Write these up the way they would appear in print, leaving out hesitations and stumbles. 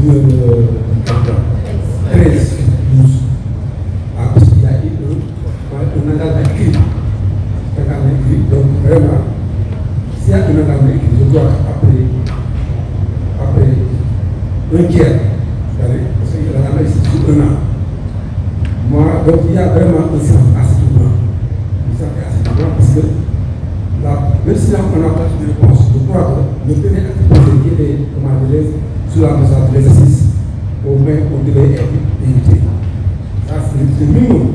13, 12. Parce qu'il y a eu un engagement écrit. Donc vraiment, s'il y a un engagement écrit, je dois après un tiers, parce que l'engagement est sur un an. Moi, donc il y a vraiment un sens à ce moment. Parce que même si on n'a pas de réponse, je crois que le dernier activité qui est, comment dire, sur la maison de l'exercice, au moins on devait être invité. Ça, c'est le minimum.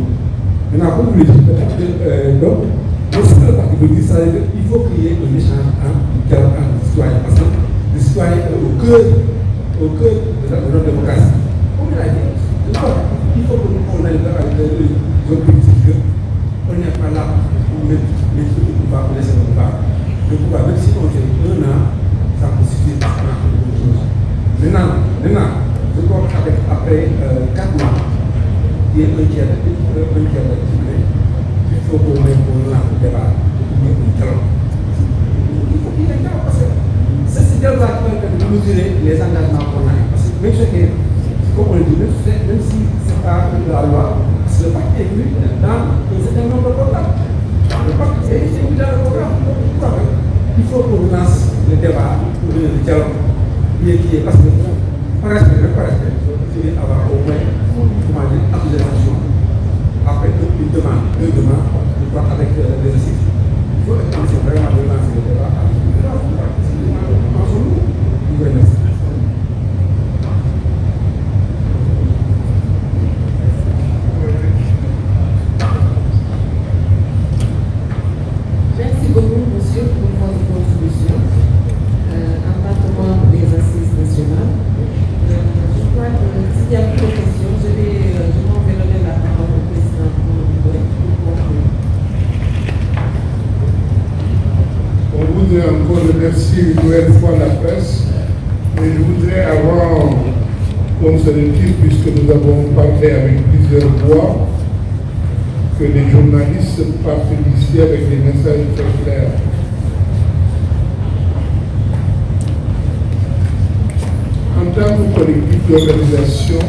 Maintenant, comme vous le dites, donc, le seul parti veut dire ça, il faut qu'il y ait un échange entre les citoyens. Parce que les citoyens sont au cœur de notre démocratie. Comme il a dit, il faut qu'on aille avec les autres politiques. On n'est pas là pour mettre les trucs au pouvoir, pour laisser le pouvoir. Le pouvoir, même si on fait un an, ça peut suffire pour faire quelque chose. Maintenant, je crois qu'après 4 mois, il y a un tiers d'activité. Il faut qu'on mette pour le débat, pour un talent. Il faut qu'il y ait un talent parce que c'est ce dialogue qui permet de mesurer les engagements qu'on a. Parce que même si, comme on le dit, même si ce n'est pas la loi, parce que le pacte est venu dans un certain nombre de programmes. Le pacte est venu dans le programme. Il faut qu'on lance le débat pour le dialogue qui est parce que par respect, il faut avoir au moins accusation. Après, une demande, je crois, avec les assises. Il faut vraiment lancer le débat. Merci beaucoup, monsieur, pour votre contribution. En tant que membre des assises nationales, je crois que s'il y a plus de questions, je m'en vais donner la parole au président pour conclure. On voudrait encore remercier une nouvelle fois la presse, mais je voudrais avant qu'on se retire, puisque nous avons parlé avec plusieurs voix, que les journalistes partent d'ici avec des messages très clairs. En tant que collectif d'organisation,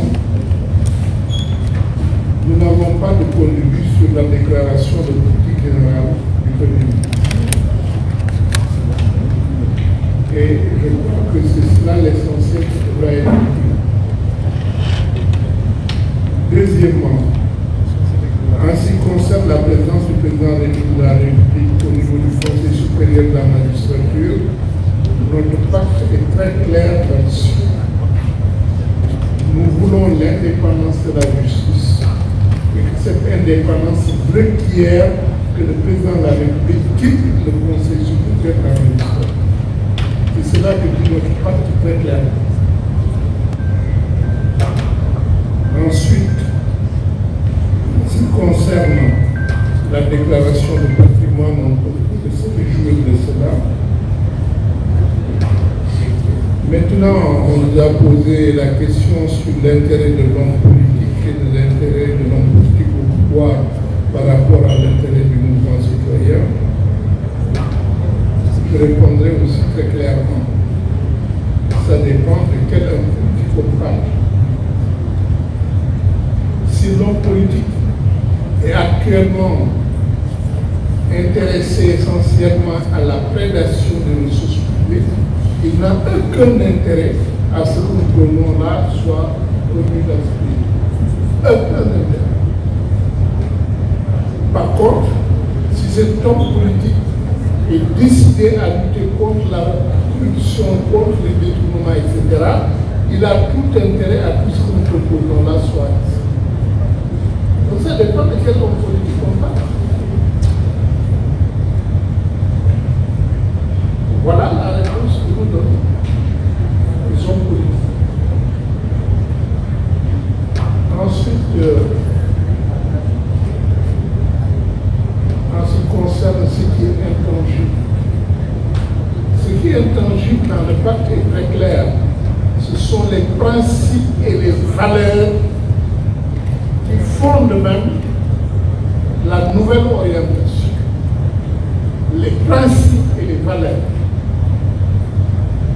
nous n'avons pas de point de vue sur la déclaration de politique générale du Premier ministre. Et je crois que c'est cela l'essentiel qui devrait être dit. Deuxièmement, en ce qui concerne la présence du président de la République au niveau du Conseil supérieur de la magistrature, notre pacte est très clair là-dessus. Nous voulons l'indépendance de la justice et que cette indépendance requiert que le président de la République quitte le Conseil supérieur de la magistrature. C'est cela que dit notre pacte très clairement. Ensuite, en ce qui concerne la déclaration de patrimoine, on peut se réjouir de cela. Maintenant, on nous a posé la question sur l'intérêt de l'homme politique et de l'intérêt de l'homme politique au pouvoir par rapport à l'intérêt du mouvement citoyen. Je répondrai aussi très clairement. Ça dépend de quel homme politique on parle. Si l'homme politique est actuellement intéressé essentiellement à la prédation des ressources publiques, il n'a aucun intérêt à ce que nous prenons là soit remis dans ce pays. Aucun intérêt. Par contre, si cet homme politique est décidé à lutter contre la corruption, contre les détournements, etc., il a tout intérêt à tout ce que nous proposons là soit ici. Donc ça dépend de quel homme politique on parle. Voilà la réponse que nous donnons. Les hommes politiques. Ensuite, en ce qui concerne ce qui est intangible. Ce qui est intangible dans le pacte est très clair. Ce sont les principes et les valeurs qui fondent même la nouvelle orientation. Les principes et les valeurs.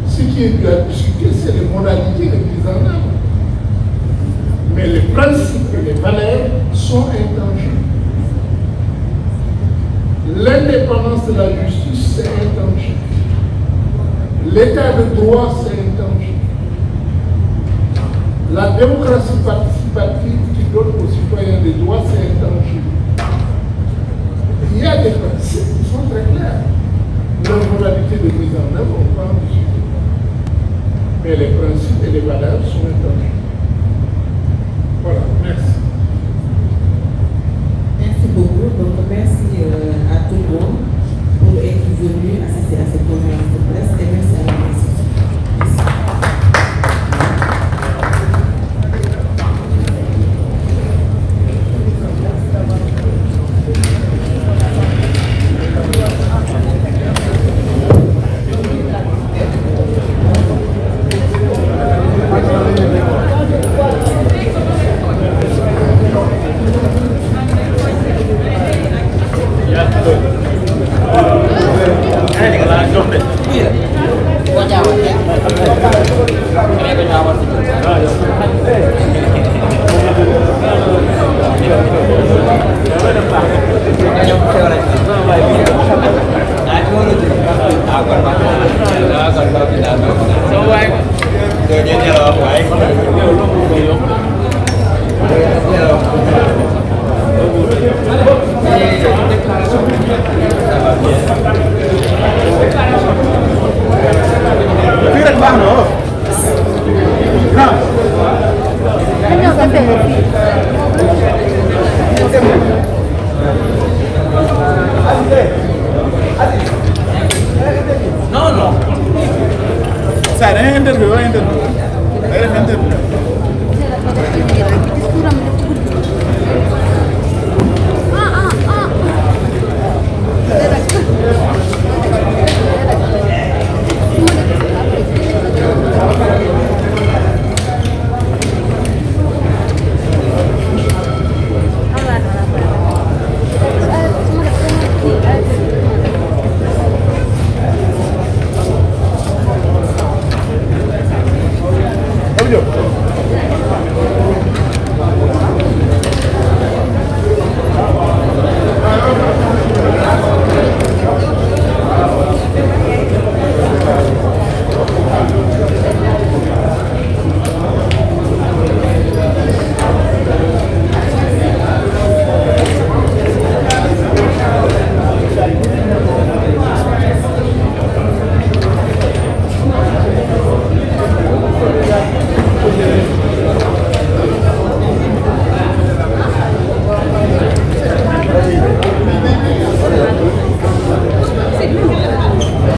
Ce qui est dû à discuter, c'est les modalités de mise en œuvre. La démocratie participative qui donne aux citoyens des droits, c'est intangible. Il y a des principes qui sont très clairs. Leurs modalités de mise en œuvre, on peut en discuter. Mais les principes et les valeurs sont intangibles. Voilà, merci. Merci beaucoup. Donc, merci à tout le monde pour être venu assister à cette conférence de presse et merci à la presse. Yo.